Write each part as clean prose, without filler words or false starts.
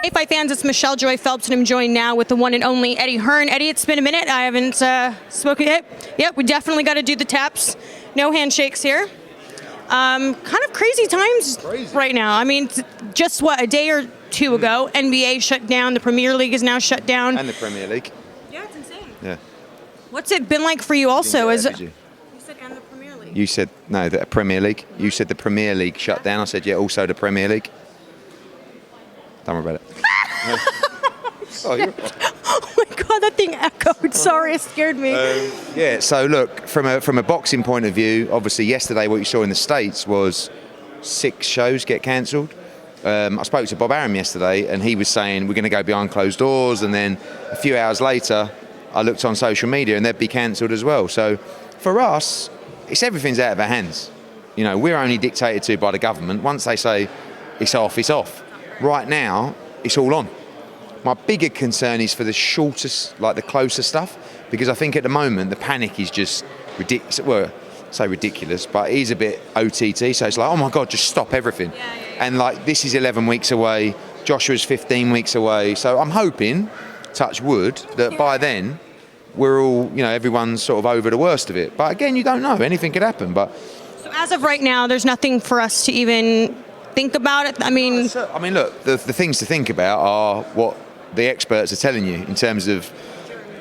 Hey, Fight fans, it's Michelle Joy Phelps, and I'm joined now with the one and only Eddie Hearn. Eddie, it's been a minute. I haven't spoken yet. Yep, we definitely got to do the taps. No handshakes here. Kind of crazy times right now. I mean, just what, a day or two ago, NBA shut down. The Premier League is now shut down. And the Premier League. Yeah, it's insane. Yeah. What's it been like for you also? You said and the Premier League. You said, no, the Premier League. You said the Premier League shut down. I said, yeah, also the Premier League. Don't worry about it. Oh my God, that thing echoed. Sorry, it scared me. Yeah, so look, from a boxing point of view, obviously yesterday what you saw in the States was 6 shows get cancelled. I spoke to Bob Arum yesterday and he was saying we're going to go behind closed doors, and then a few hours later I looked on social media and they'd be cancelled as well. So for us, everything's out of our hands. You know, we're only dictated to by the government. Once they say it's off, it's off. Right now, it's all on. My bigger concern is for the shortest, like the closer stuff, because I think at the moment the panic is just ridiculous. Well, I say ridiculous, but it is a bit OTT. So it's like, oh my God, just stop everything. Yeah. And like, this is 11 weeks away. Joshua's 15 weeks away. So I'm hoping, touch wood, that by then we're all, you know, everyone's sort of over the worst of it. But again, you don't know. Anything could happen. But so as of right now, there's nothing for us to even think about it. I mean, look, the things to think about are what the experts are telling you in terms of,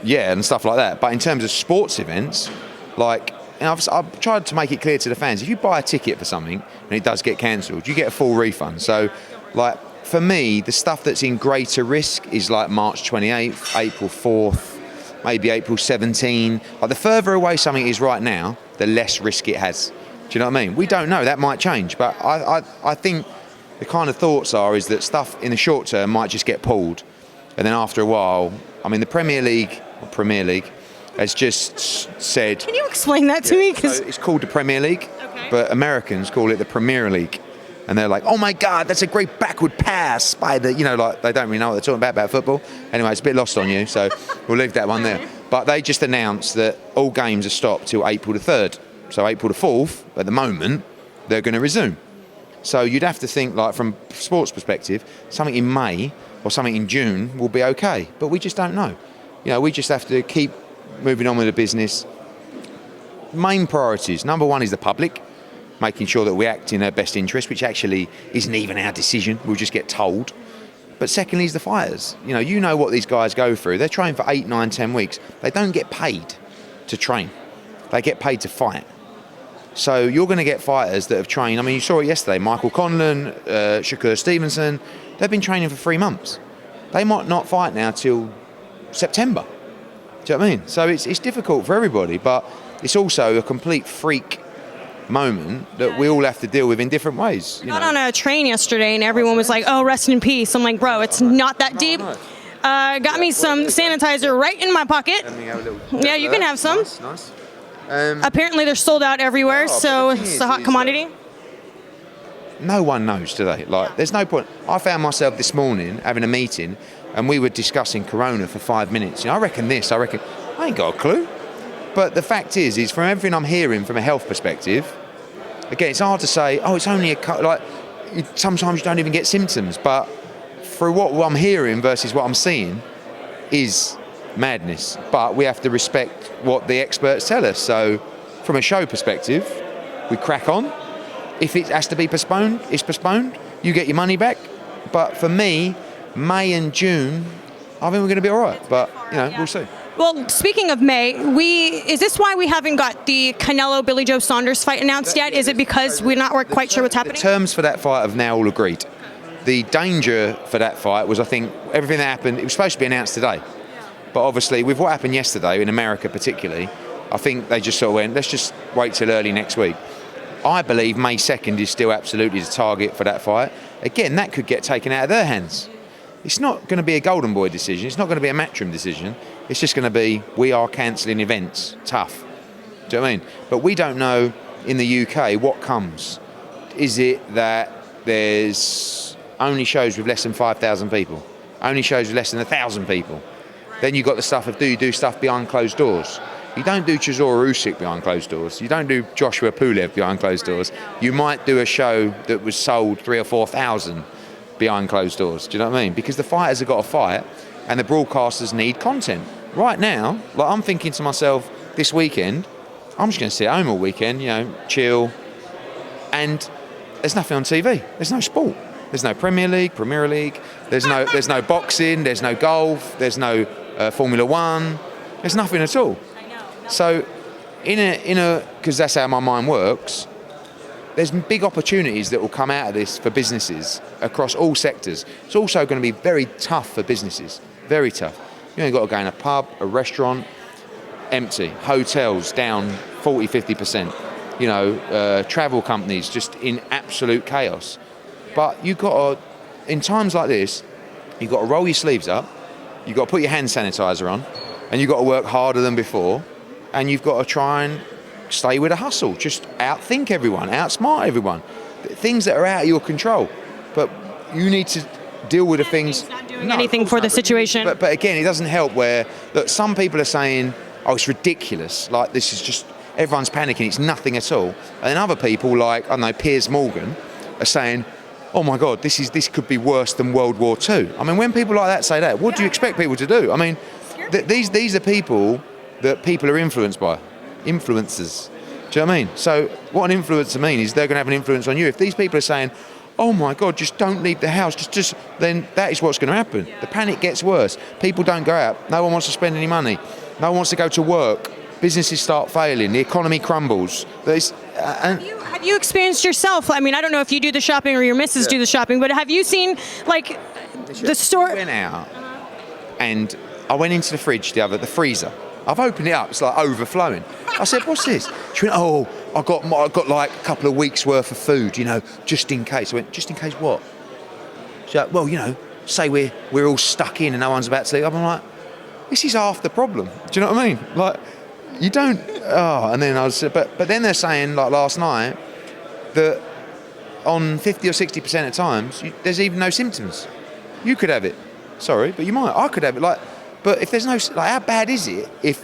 and stuff like that. But in terms of sports events, like, and I've tried to make it clear to the fans, if you buy a ticket for something and it does get cancelled, you get a full refund. So, like, for me, the stuff that's in greater risk is like March 28th, April 4th, maybe April 17. Like, the further away something is right now, the less risk it has. Do you know what I mean? We don't know. That might change. But I think the kind of thoughts is that stuff in the short term might just get pulled. And then after a while, I mean, the Premier League has just said... Can you explain that to me? So it's called the Premier League, but Americans call it the Premier League. And they're like, oh my God, that's a great backward pass by the, you know, like, they don't really know what they're talking about football. Anyway, it's a bit lost on you, so we'll leave that one there. But they just announced that all games are stopped till April the 3rd. So April the 4th, at the moment, they're going to resume. So you'd have to think, like, from sports perspective, something in May or something in June will be okay. But we just don't know. You know, we just have to keep moving on with the business. Main priorities. Number one is the public, making sure that we act in their best interest, which actually isn't even our decision. We'll just get told. But secondly is the fighters. You know what these guys go through. They're training for 8, 9, 10 weeks. They don't get paid to train. They get paid to fight. So you're going to get fighters that have trained. I mean, you saw it yesterday. Michael Conlan, Shakur Stevenson, they've been training for 3 months. They might not fight now till September. Do you know what I mean? So it's difficult for everybody, but it's also a complete freak moment that we all have to deal with in different ways. I got on a train yesterday and everyone was like, oh, rest in peace. I'm like, bro, it's not that deep. Got me some sanitizer right in my pocket. Yeah, you can have some. Nice. Apparently they're sold out everywhere, so it's a hot commodity. No one knows today. Like, there's no point. I found myself this morning having a meeting and we were discussing Corona for 5 minutes. I reckon this, I ain't got a clue. But the fact is from everything I'm hearing from a health perspective, again, it's hard to say, oh, it's only sometimes you don't even get symptoms, but for what I'm hearing versus what I'm seeing is madness. But we have to respect what the experts tell us. So from a show perspective, we crack on. If it has to be postponed, it's postponed. You get your money back. But for me, May and June, I think we're going to be all right. But, we'll see. Well, speaking of May, is this why we haven't got the Canelo Billy Joe Saunders fight announced yet? Is it because we're not quite sure what's happening? The terms for that fight have now all agreed. The danger for that fight was, I think, everything that happened, it was supposed to be announced today. But obviously, with what happened yesterday, in America particularly, I think they just sort of went, let's just wait till early next week. I believe May 2nd is still absolutely the target for that fight. Again, that could get taken out of their hands. It's not going to be a golden boy decision. It's not going to be a matchroom decision. It's just going to be, we are cancelling events. Tough. Do you know what I mean? But we don't know in the UK what comes. Is it that there's only shows with less than 5,000 people? Only shows with less than 1,000 people? Then you've got the stuff of, do you do stuff behind closed doors? You don't do Chisora Usyk behind closed doors. You don't do Joshua Pulev behind closed doors. You might do a show that was sold 3,000 or 4,000. behind closed doors. Do you know what I mean? Because the fighters have got to fight, and the broadcasters need content. Right now, like I'm thinking to myself, this weekend, I'm just going to sit at home all weekend, chill, and there's nothing on TV. There's no sport. There's no Premier League. There's no boxing. There's no golf. There's no Formula One. There's nothing at all. I know. So, because that's how my mind works, there's big opportunities that will come out of this for businesses across all sectors. It's also going to be very tough for businesses. Very tough. You ain't got to go in a pub, a restaurant, empty. Hotels down 40, 50%. Travel companies just in absolute chaos. But you've got to, in times like this, you've got to roll your sleeves up, you've got to put your hand sanitizer on, and you've got to work harder than before, and you've got to try and stay with a hustle. Just outthink everyone, outsmart everyone. Things that are out of your control. But you need to deal with the things. Not doing anything for the situation. But again, it doesn't help where, look, some people are saying, oh, it's ridiculous. Like, this is just, everyone's panicking, it's nothing at all. And then other people like, I don't know, Piers Morgan, are saying, oh my God, this could be worse than World War II. I mean, when people like that say that, what do you expect people to do? I mean, these are people that people are influenced by. Influencers. Do you know what I mean? So what an influencer means is they're going to have an influence on you. If these people are saying, oh my God, just don't leave the house, then that is what's going to happen. The panic gets worse. People don't go out. No one wants to spend any money. No one wants to go to work. Businesses start failing. The economy crumbles. Have you experienced yourself? I mean, I don't know if you do the shopping or your missus do the shopping, but have you seen like the store? I went out and I went into the fridge, the freezer. I've opened it up. It's like overflowing. I said, "What's this?" She went, "Oh, I got like a couple of weeks worth of food, just in case." I went, "Just in case what?" She's like, "Well, say we're all stuck in and no one's about to leave." I'm like, "This is half the problem." Do you know what I mean? Like, you don't. Oh, and then but then they're saying, like last night, that on 50 or 60% of times, there's even no symptoms. You could have it. Sorry, but you might. I could have it. But if there's no, how bad is it if?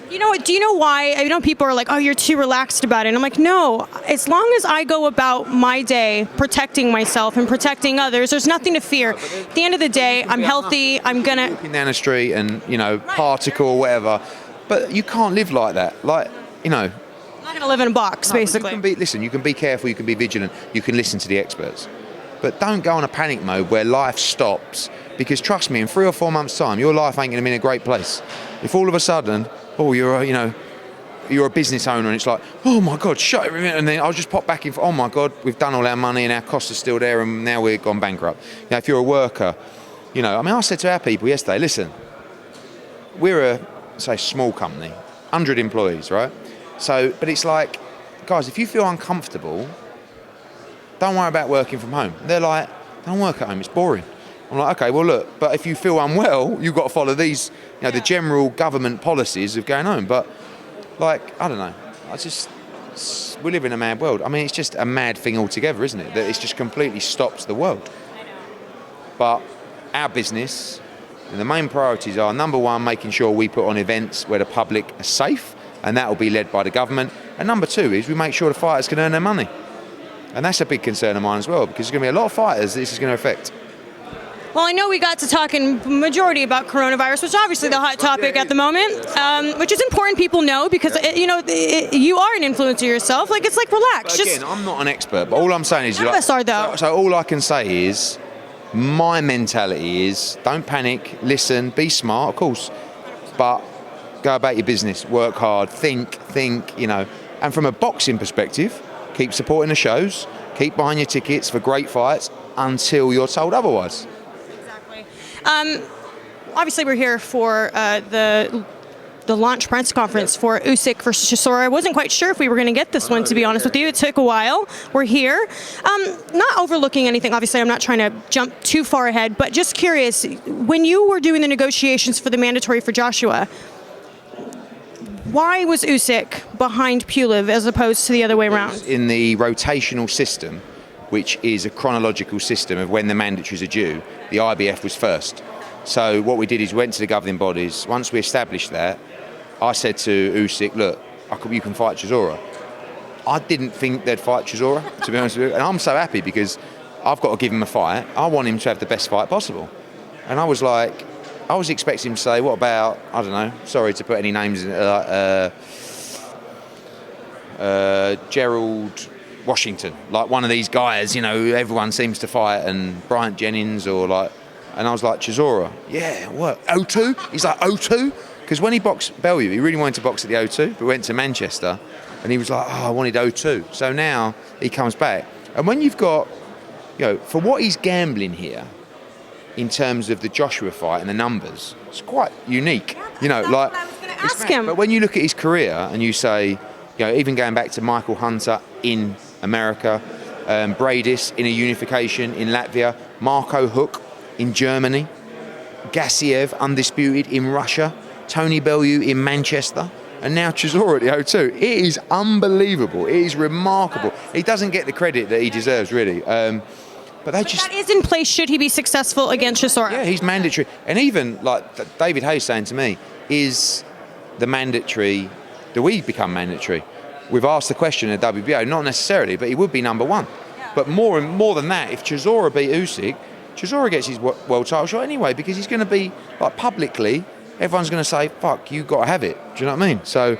You know what? Do you know why? People are like, "Oh, you're too relaxed about it." And I'm like, no. As long as I go about my day protecting myself and protecting others, there's nothing to fear. At the end of the day, I'm healthy. I'm gonna walking down the street and particle or whatever. But you can't live like that. I'm not gonna live in a box, basically. You can be careful. You can be vigilant. You can listen to the experts. But don't go on a panic mode where life stops. Because trust me, in 3 or 4 months' time, your life ain't going to be in a great place. If all of a sudden, you're a business owner and it's like, oh my God, shut everything, and then I'll just pop back in. Oh my God, we've done all our money and our costs are still there, and now we've gone bankrupt. If you're a worker, I said to our people yesterday, listen, we're a small company, 100 employees, right? So, but it's like, guys, if you feel uncomfortable, don't worry about working from home. They're like, don't work at home, it's boring. I'm like, okay, well look, but if you feel unwell, you've got to follow these, the general government policies of going home. But I don't know, we live in a mad world. I mean, it's just a mad thing altogether, isn't it? That it's just completely stops the world. But our business, the main priorities are, number one, making sure we put on events where the public are safe, and that will be led by the government. And number two is we make sure the fighters can earn their money. And that's a big concern of mine as well, because there's going to be a lot of fighters this is going to affect. Well, I know we got to talking majority about coronavirus, which is obviously the hot topic at the moment, which is important people know because, you are an influencer yourself. It's relax. But again, I'm not an expert, but all I'm saying is... None of us are, though. So all I can say is, my mentality is, don't panic, listen, be smart, of course, but go about your business, work hard, think, and from a boxing perspective, keep supporting the shows, keep buying your tickets for great fights until you're told otherwise. Obviously, we're here for the launch press conference for Usyk versus Chisora. I wasn't quite sure if we were going to get this one, to be honest with you. It took a while. We're here. Not overlooking anything. Obviously, I'm not trying to jump too far ahead, but just curious, when you were doing the negotiations for the mandatory for Joshua, why was Usyk behind Pulev as opposed to the other way around? In the rotational system, which is a chronological system of when the mandatories are due, the IBF was first. So what we did is we went to the governing bodies. Once we established that, I said to Usyk, look, you can fight Chisora. I didn't think they'd fight Chisora, to be honest with you. And I'm so happy because I've got to give him a fight. I want him to have the best fight possible. And I was like, I was expecting him to say, what about, I don't know, sorry to put any names in, Gerald Washington, like one of these guys, you know, who everyone seems to fight, and Bryant Jennings, or like, and I was like, Chisora, yeah, what, O2? He's like, O2? Because when he boxed Bellew, he really wanted to box at the O2, but went to Manchester, and he was like, oh, I wanted O2. So now he comes back. And when you've got, you know, for what he's gambling here, in terms of the Joshua fight and the numbers, it's quite unique. You know, like, I was going to ask him. But when you look at his career and you say, you know, even going back to Michael Hunter in America, Bradis in a unification in Latvia, Marco Hook in Germany, Gassiev undisputed in Russia, Tony Bellew in Manchester, and now Chisora at the O2. It is unbelievable. It is remarkable. He doesn't get the credit that he deserves, really. But that is in place should he be successful against Chisora. Yeah, he's mandatory. And even like David Hayes saying to me, is the mandatory, do we become mandatory? We've asked the question at WBO, not necessarily, but he would be number one. Yeah. But more than that, if Chisora beat Usyk, Chisora gets his world title shot anyway, because he's going to be, like, publicly, everyone's going to say, fuck, you got to have it. Do you know what I mean? So,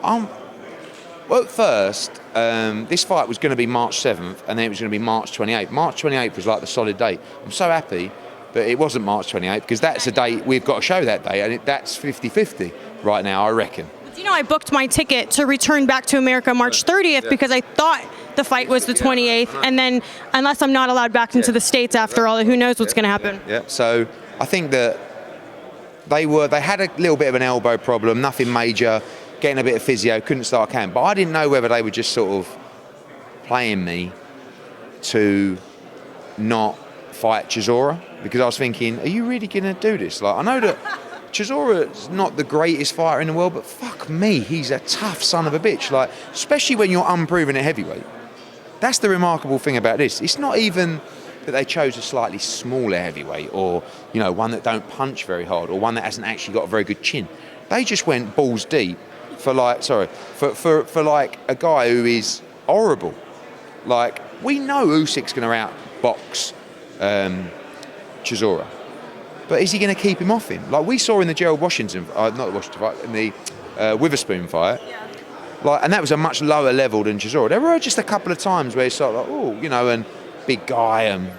well, at first, this fight was going to be March 7th, and then it was going to be March 28th. March 28th was like the solid date. I'm so happy that it wasn't March 28th, because that's a date we've got to show that day, and that's 50-50 right now, I reckon. You know, I booked my ticket to return back to America March 30th because I thought the fight was the 28th, and then unless I'm not allowed back into the States after all, who knows what's going to happen. Yeah, so I think that they had a little bit of an elbow problem, nothing major, getting a bit of physio, couldn't start camp. But I didn't know whether they were just sort of playing me to not fight Chisora, because I was thinking, are you really going to do this? Like, I know that Chisora's not the greatest fighter in the world, but fuck me, he's a tough son of a bitch. Like, especially when you're unproven at heavyweight. That's the remarkable thing about this. It's not even that they chose a slightly smaller heavyweight, or, you know, one that don't punch very hard, or one that hasn't actually got a very good chin. They just went balls deep for like a guy who is horrible. Like, we know Usyk's going to outbox Chisora, but is he going to keep him off him? Like we saw in the Gerald Washington, not the Washington fight, in the Witherspoon fight. Yeah. Like, and that was a much lower level than Chisora. There were just a couple of times where it's sort of like, oh, you know, and big guy, and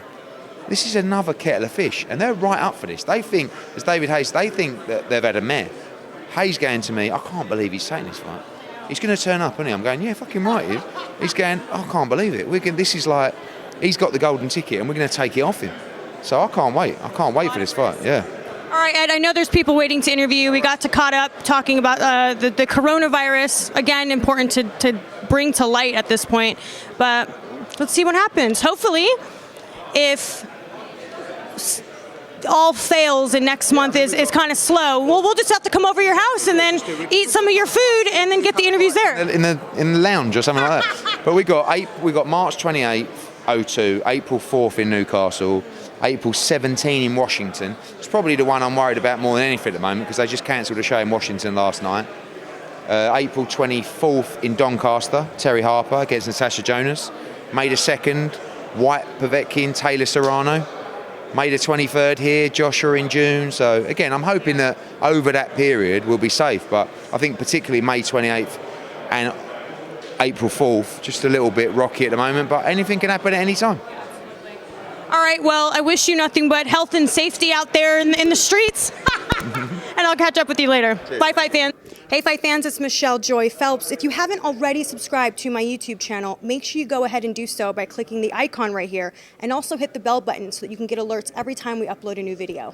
this is another kettle of fish, and they're right up for this. They think, as David Hayes, they think that they've had a mare. Hayes going to me, I can't believe he's taking this fight. He's going to turn up, isn't he? I'm going, yeah, fucking right he is. He's going, I can't believe it. This is like, he's got the golden ticket, and we're going to take it off him. So I can't wait. I can't wait for this fight, yeah. All right, Ed, I know there's people waiting to interview. We got to caught up talking about the coronavirus. Again, important to bring to light at this point. But let's see what happens. Hopefully, if all fails and next month is kind of slow, well, we'll just have to come over your house and then eat some of your food and then get the interviews there. In the lounge or something like that. But we got March 28th, O2, April 4th in Newcastle, April 17 in Washington. It's probably the one I'm worried about more than anything at the moment, because they just cancelled a show in Washington last night. April 24th in Doncaster, Terry Harper against Natasha Jonas. May the 2nd, White Povetkin, Taylor Serrano. May the 23rd here, Joshua in June. So again, I'm hoping that over that period we'll be safe, but I think particularly May 28th and April 4th, just a little bit rocky at the moment, but anything can happen at any time. All right, well, I wish you nothing but health and safety out there in the streets. And I'll catch up with you later. Cheers. Bye, Fight fans. Hey, Fight fans, it's Michelle Joy Phelps. If you haven't already subscribed to my YouTube channel, make sure you go ahead and do so by clicking the icon right here, and also hit the bell button so that you can get alerts every time we upload a new video.